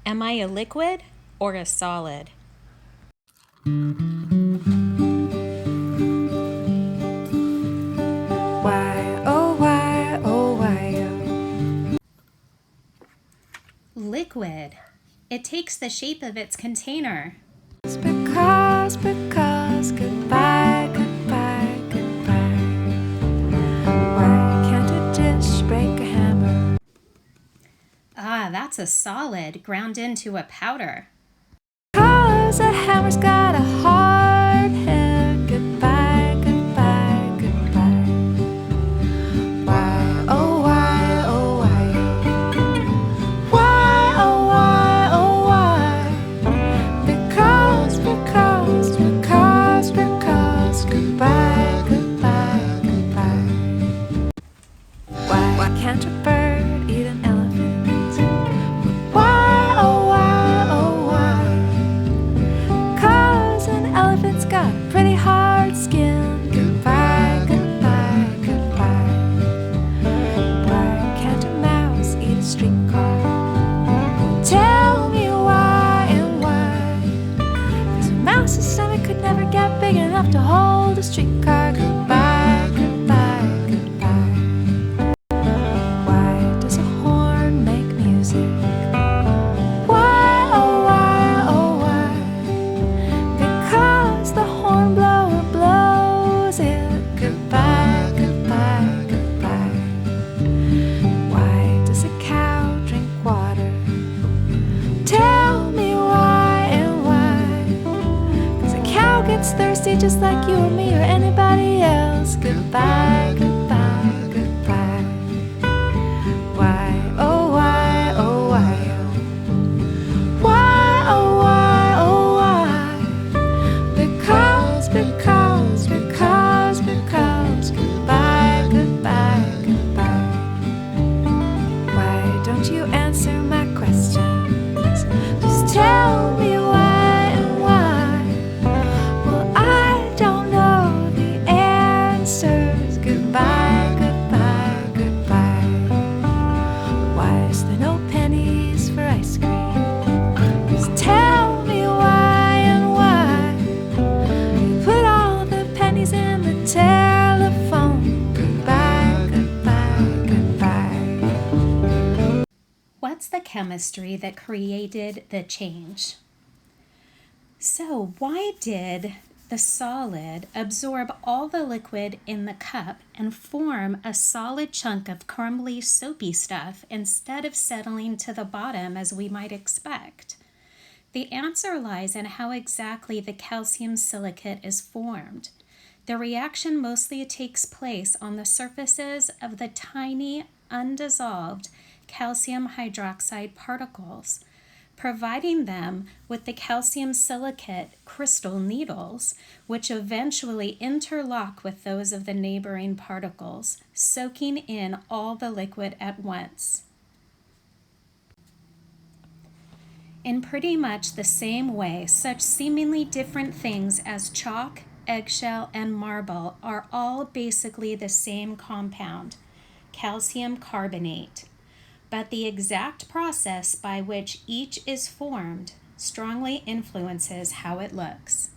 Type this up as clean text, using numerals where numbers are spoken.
Am I a liquid or a solid? Why, oh why, oh why, oh. Liquid. It takes the shape of its container. It's because, goodbye, goodbye, goodbye. Why can't a dish break a hammer? Ah, that's a solid ground into a powder. Cause a hammer's got a hard head. Goodbye, goodbye, goodbye. Why, oh why, oh why, oh. Why, oh why, oh why. Because, goodbye, goodbye, goodbye. Why can't a bird eat an elephant? Why, oh why, oh why? Cause an elephant's got a pretty hard skin. Goodbye, goodbye, goodbye. Why can't a mouse eat a streetcar? Tell me why and why. Cause a mouse's stomach could never get big enough to hold a streetcar. Goodbye, goodbye, goodbye. Why does a horn make music? Why, oh why, oh why? Because the hornblower blows it. Goodbye, goodbye, goodbye. Why does a cow drink water? Tell me why and why. Cause a cow gets thirsty just like you or me or anybody else. Goodbye, goodbye, goodbye. Why, oh why, oh why, oh. Why, oh why, oh why? Because, goodbye, goodbye, goodbye. Why don't you answer my questions? Just tell me why and why. Well, I don't know the answers. Goodbye, goodbye, goodbye. Why is there no pennies for ice cream? Just tell me why and why. You put all the pennies in the telephone. Goodbye, goodbye, goodbye. What's the chemistry that created the change? So, why did the solid absorb all the liquid in the cup and form a solid chunk of crumbly, soapy stuff instead of settling to the bottom as we might expect? The answer lies in how exactly the calcium silicate is formed. The reaction mostly takes place on the surfaces of the tiny, undissolved calcium hydroxide particles, providing them with the calcium silicate crystal needles, which eventually interlock with those of the neighboring particles, soaking in all the liquid at once. In pretty much the same way, such seemingly different things as chalk, eggshell, and marble are all basically the same compound, calcium carbonate. But the exact process by which each is formed strongly influences how it looks.